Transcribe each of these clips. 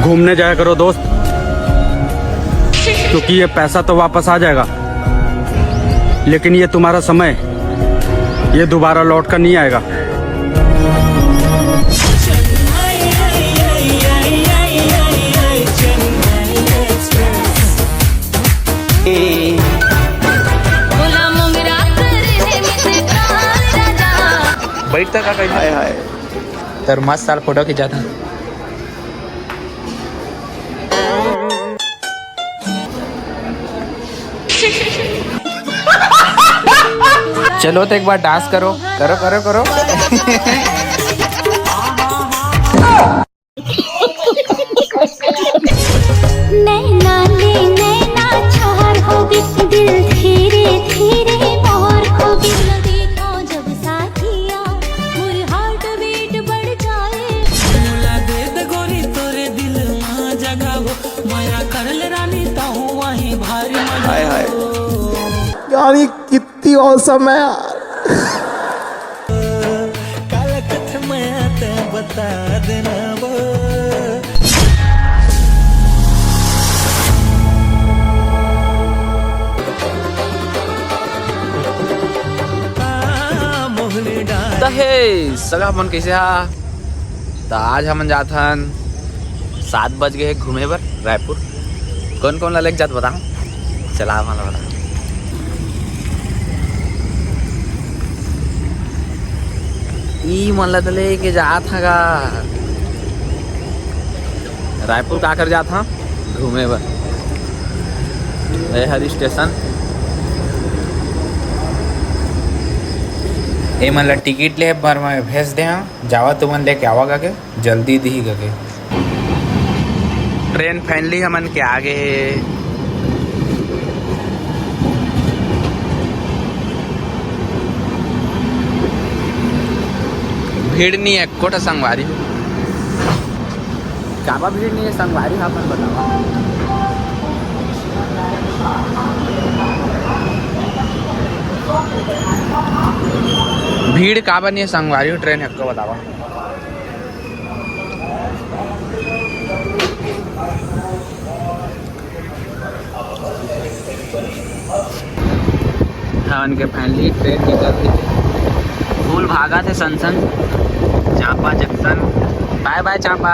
घूमने जाया करो दोस्त, क्योंकि ये पैसा तो वापस आ जाएगा, लेकिन ये तुम्हारा समय ये दोबारा लौट कर नहीं आएगा। बैठता का कहीं हाय हाय तर मस्त साल फोटो खिंचा था। चलो तो एक बार डांस करो करो करो करो। नैना ले नैना चार होगी, दिल धीरे धीरे मोर होगी। देखो जब साथिया मोर हार्ट बीट बढ़ जाए। मुला दे दे गोरी तोरे दिल मां जगावो, माया करल रानी ताऊ वहीं भारी मजा। हाय हाय यार ये कितनी औसम है यार। काला कथ मैं ते बता देना वो। तो हे सगा मन कैसे हा। तो आज हम जात हन 7 बज गए घूमे बर रायपुर। कौन कौन ला लेके जात बताओ। चला मला बता। ई मन ला तो लेके जात हगा रायपुर का कर जात हा घूमे बर। हर स्टेशन ए मन ला टिकट ले बर मैं भेज दे जावा तुमन लेके आवा के जल्दी दी के। ट्रेन फाइनली हमन के आगे है। भीड़ नहीं है कोटा संगवारी काबा भीड़ नहीं है संगवारी अपन बतावा। भीड़ काबा नहीं है संगवारी ट्रेन है को बतावा। हाँ उनके फाइनली ट्रेन निकल गई। फूल भागा थे सनसन Champa junction. Bye bye Champa.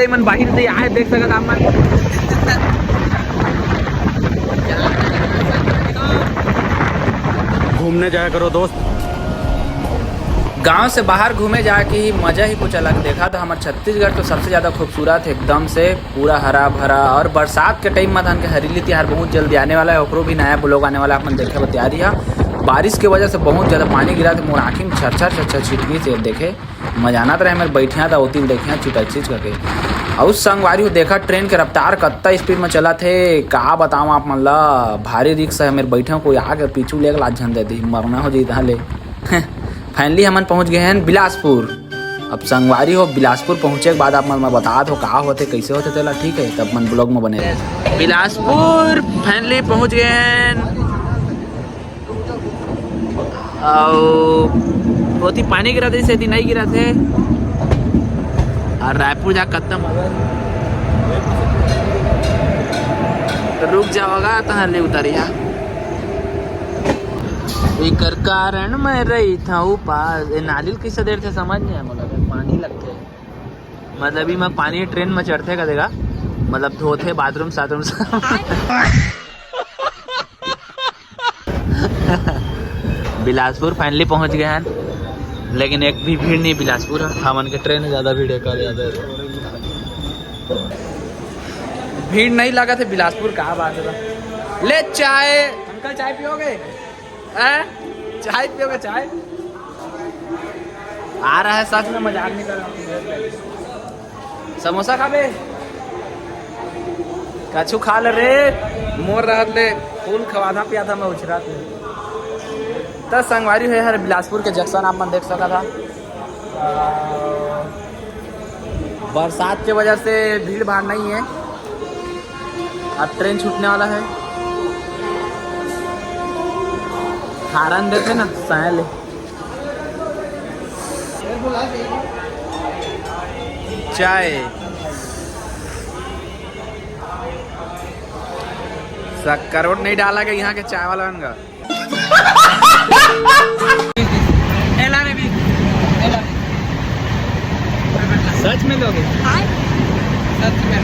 मन बाहर से आए देख सकत आप मन। घूमने जाया करो दोस्त। गांव से बाहर घूमे जाके ही मजा ही कुछ अलग देखा। तो हमारे छत्तीसगढ़ तो सबसे ज़्यादा खूबसूरत एकदम से पूरा हरा भरा। और बरसात के टाइम में धान के हरीली त्योहार बहुत जल्दी आने वाला है। ओकरो भी नया ब्लॉग आने वाला है अपन देखे तैयारी है। बारिश की वजह से बहुत ज़्यादा पानी गिरा। तो मोर आँखी में छर छर छर छर छिटकी से देखे मजाना तो रहे। मेरे बैठिया था उतिल देखिया छुटा चीज करके। और संगवारी हो देखा ट्रेन के रफ्तार कत्ता स्पीड में चला थे, का बताऊँ आप मन ला। भारी रिक्स है, मेरे बैठे कोई आके पीछू ले लाज झन दे दी, मरना हो जाता ले। फाइनली हमन पहुंच गए हैं बिलासपुर। अब संगवारी हो बिलासपुर पहुंचे के बाद आप मन बता दो का होते कैसे होते तेला, ठीक है तब मन ब्लॉग में बने रहे। बिलासपुर फाइनली पहुंच गए हैं और बहुत ही पानी गिरा थे, से नहीं गिरा थे। और रायपुर जा खत्म तो रुक जाओगा तो ले उतरिया। एकर कारण मैं रही था पास नालिल किस देर थे समझ नहीं आया, मतलब पानी लगते मतलब ही मैं पानी ट्रेन में चढ़ते का देगा, मतलब धोते बाथरूम साथरूम बिलासपुर फाइनली पहुंच गए हैं, लेकिन एक भी भीड़ नहीं बिलासपुर है। हमन के ट्रेन में ज़्यादा भीड़ है, कर ज़्यादा भीड़ नहीं लगा थे बिलासपुर। कहाँ बात है, ले चाय अंकल चाय पियोगे? चाय पियोगे? चाय आ रहा है, सच में मजाक नहीं कर रहा। समोसा खा बे, कछु खा ले रे, मोर रहत ले फूल खवाना पिया था मैं उछरा थे। तो संगवारी है हर बिलासपुर के जंक्शन आप मन देख सका था। बरसात के वजह से भीड़ भाड़ नहीं है, अब ट्रेन छूटने वाला है। हारन देते ना साले चाय शक्कर नहीं डाला के यहाँ के चाय वाला का। सच में लोगे? सच में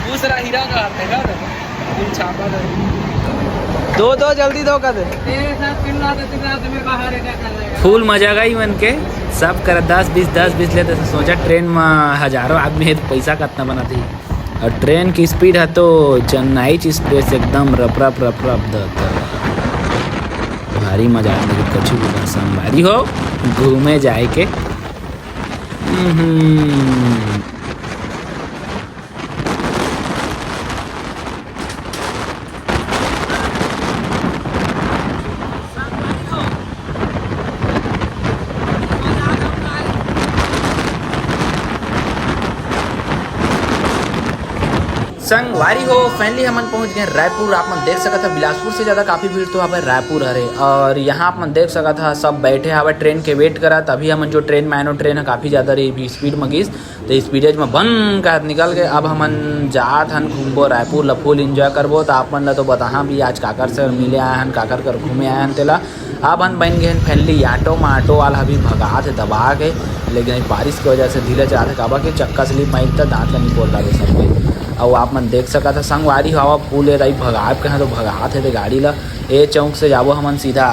दूसरा हीरा का छापा दो जल्दी दो कर फूल मजा गई मन के सब कर 10-20 लेते सोचा ट्रेन में हजारों आदमी है तो पैसा कितना बनाती। और ट्रेन की स्पीड है तो चेन्नई एक्सप्रेस एकदम रप रप रप रप भारी मजा आने की कछु भी संगवारी हो घूमे जाए के। संगवारी हो फाइनली हमन पहुंच गए रायपुर। आप मन देख सका था बिलासपुर से ज़्यादा काफ़ी भीड़ तो हवे रायपुर हरे। और यहाँ आप मन देख सका था सब बैठे हवे ट्रेन के वेट करा। तभी हमन जो ट्रेन में आनो ट्रेन है काफ़ी ज़्यादा रही स्पीड में गिस तो स्पीडेज में बन का निकल गए। अब हमन जात हन घूमबो रायपुर ला फुल इंजॉय करबो। तो आप मन ला तो बता भी आज काकर से मिले आए हन काकर कर घूमे आए हन तेला। अब हम बन गए फैमिली ऑटो में। ऑटो वाला भी भगा थे दबा के, लेकिन बारिश की वजह से धीरे चलाते काबा के चक्का स्लिप माइल तक दाँत का नहीं बोल रहा सब। और आप मन देख सका था संगवारी हवा फूल रही भगाब कहाँ तो भगाते थे गाड़ी ला। ए चौक से जाबो हमन सीधा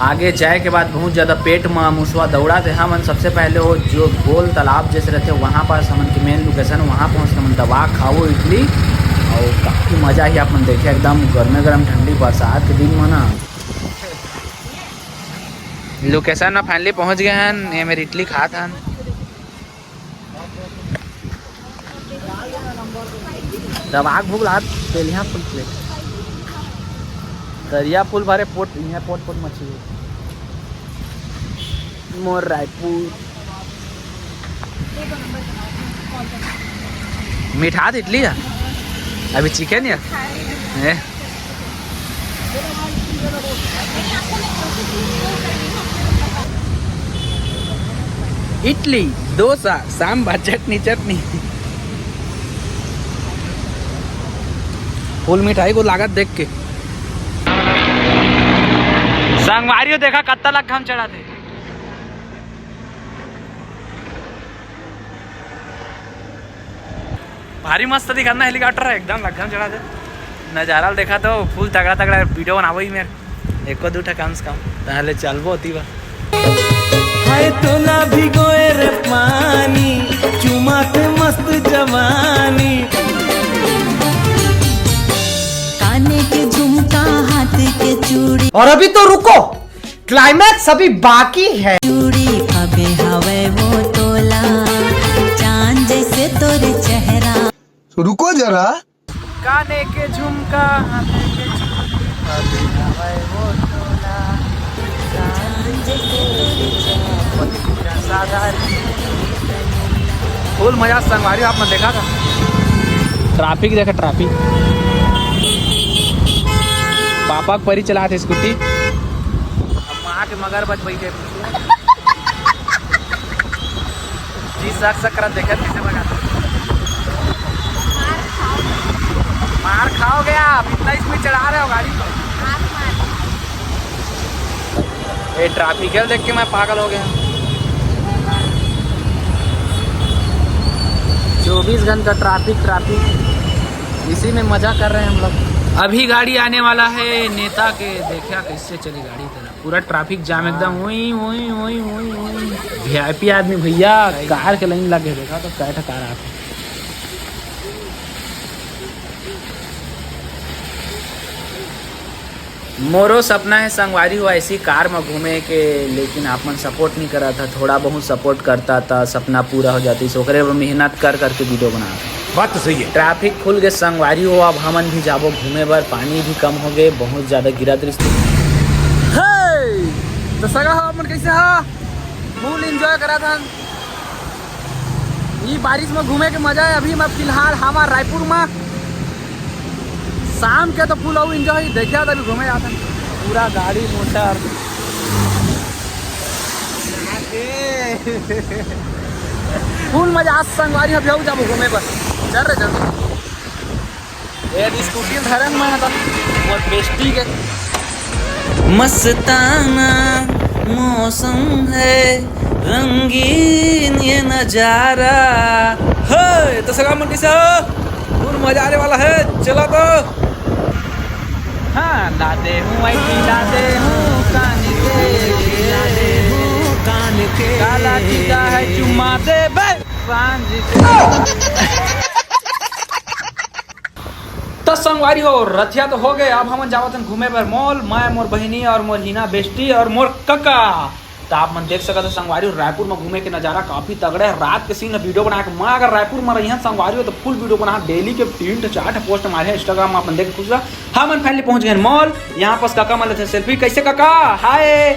आगे जाए के बाद बहुत ज़्यादा पेट में मुसवा दौड़ा थे हमन। सबसे पहले वो जो गोल तालाब जैसे रहते वहाँ पास हमन की मेन लोकेशन वहाँ पहुँच के हमन दबा खाओ इडली और काफ़ी मज़ा ही आप मन देखे एकदम गर्म ठंडी बरसात के दिन में ना। लोकेशन में फाइनली पहुँच गए हैं। ये मेरी इडली खा था दबाग भूख लात तेलिया फुल प्लेट दरिया फुल भरे पोट यहाँ पोट मछली मोर रायपुर मीठा इडली है अभी चिकन है। इडली डोसा सांभर चटनी फुल मिठाई को लागत देख के संगवारियों देखा कत्ता लग हम चढ़ा थे। भारी मस्त दिखाना हेलीकॉप्टर है एकदम लग हम चढ़ा थे। नजारा देखा तो फुल तगड़ा वीडियो बनाबो ही मेरे एको दूठा कम से कम पहले चलबो होती बा। हाय तोला भिगोए रे पानी चुमा के मस्त जवानी काने के झुमका हाथ के चूड़ी और अभी तो रुको, क्लाइमैक्स अभी बाकी है। चूड़ी अबे हवे वो तोला चांद जैसे तोरे चेहरा रुको जरा। काने के झुमका हाथे के चूड़ी, अभी हवे वो तोला, चांद जैसे तोरे चेहरा, साधारी। फुल मजा संगवारी आपने देखा था। ट्रैफिक देखा, ट्रैफिक। पापा परी चला थे स्कूटी, माँ के मगर बच बैठे जी सक कर देखा कैसे भगाते। मार खाओगे आप, इतना स्पीड चढ़ा रहे हो गाड़ी को। ये ट्रैफिक है देख के मैं पागल हो गया। 24 घंटा ट्रैफिक, इसी में मजा कर रहे हैं हम लोग। अभी गाड़ी आने वाला है नेता के, देखा कैसे चली गाड़ी तरह, पूरा ट्रैफिक जाम एकदम। वही वही वही वही वही VIP आदमी भैया कार के लाइन लगे, देखा तो कैसा कार आते। मोरो सपना है संगवारी हुआ ऐसी कार में घूमे के, लेकिन आपन सपोर्ट नहीं करा था। थोड़ा बहुत सपोर्ट करता था, सपना पूरा हो जाती। सोकरे मेहनत कर करके वीडियो बना। बात तो सही है। ट्रैफिक खुल गए संगवारी हो, अब हमन भी जाबो घूमे बर। पानी भी कम हो गए, बहुत ज्यादा गिरा दृष्टि। तो सगा हो अपन कैसे हो, फुल एंजॉय करा था। ये बारिश में घूमे के मजा है। अभी मैं फिलहाल हमार रायपुर में, शाम के तो फुल और एंजॉय देखा था। अभी घूमे जाता पूरा गाड़ी मोटर फुल मजा। आज संगवारी अभी आओ जाबो घूमे पर, चल रहे जल्दी। ये स्कूटी धरे में था बहुत बेस्टी के। मस्ताना मौसम है, रंगीन ये नजारा है। तो सगा मंडी से फुल मजा आने वाला है, चला तो। हाँ लादे हूँ लादे हूँ कान के काला टीका है चुम्मा दे बे तो संगवारी हो रथिया तो हो गए। अब हम जावतन घूमे पर मॉल, मैं मोर बहिनी और मोर हिना बेस्टी और मोर कका। तो आप मन देख सकते संगवारी रायपुर में घूमे के नज़ारा काफी तगड़े है। रात के सीन वीडियो बना के मैं अगर रायपुर में रही संगवारी हो तो फुल वीडियो बना डेली के 3-4 पोस्ट मारे इंस्टाग्राम में। अपन देख खुश हम फाइनली पहुंच गए मॉल। यहाँ पास काका माले थे सेल्फी। कैसे काका, हाय।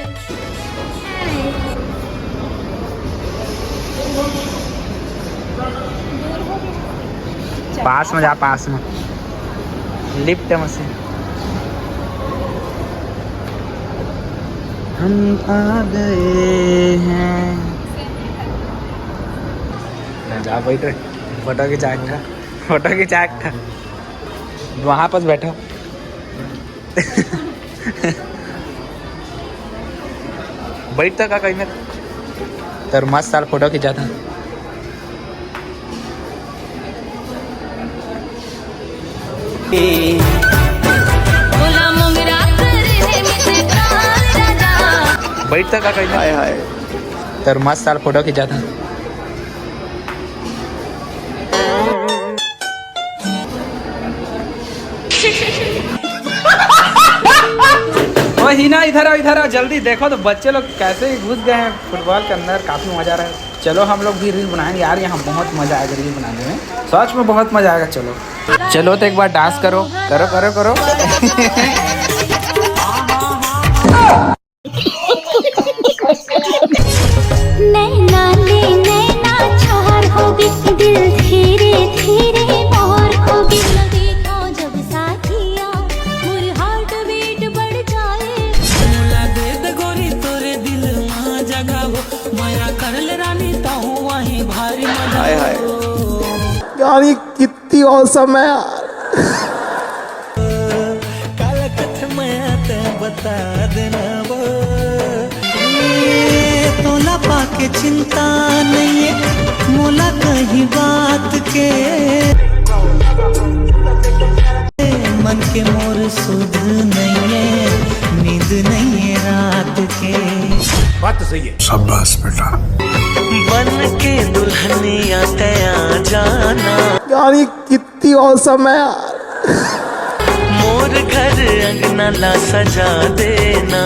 पास में जा, पास में लिफ्ट मशीन। हम आ गए हैं। जा बैठ, फोटो खिंचा था, फोटो खिंचा था। वहाँ पर बैठो। बैठता का कहीं में तर मस्त साल फोटो खिंचा था। बैठता का कहीं हाय हाय तर मस्त साल फोटो खिंचा था। ओ हिना इधर आओ, इधर आओ जल्दी। देखो तो बच्चे लोग कैसे ही घुस गए हैं फुटबॉल के अंदर, काफी मजा आ रहा है। चलो हम लोग भी रील बनाएंगे यार, यहाँ बहुत मजा आएगा रील बनाने में, सच में बहुत मजा आएगा। चलो चलो तो एक बार डांस करो करो करो करो। नैना ले नैना चार होगी, दिल धीरे धीरे और होगी। देखो जब साथिया मेरी हार्ट बीट बढ़ जाए। मोला दे दे गोरी तोरे दिल माँ जगावो, माया करल रानी ताहू वहीं भारी मजा। हाय हाय यानी कितनी औसम है यार। काल कथ मैं ते बता देना वो, तोला पाके चिंता नहीं है मोला कहीं बात के। मन के मोर सुध नहीं है, नींद नहीं है रात के। बात तो सही है। शाबाश बेटा। बन के दुल्हनिया तया जाना, यानी कितनी औसम है यार। मोर घर अंगना ला सजा देना,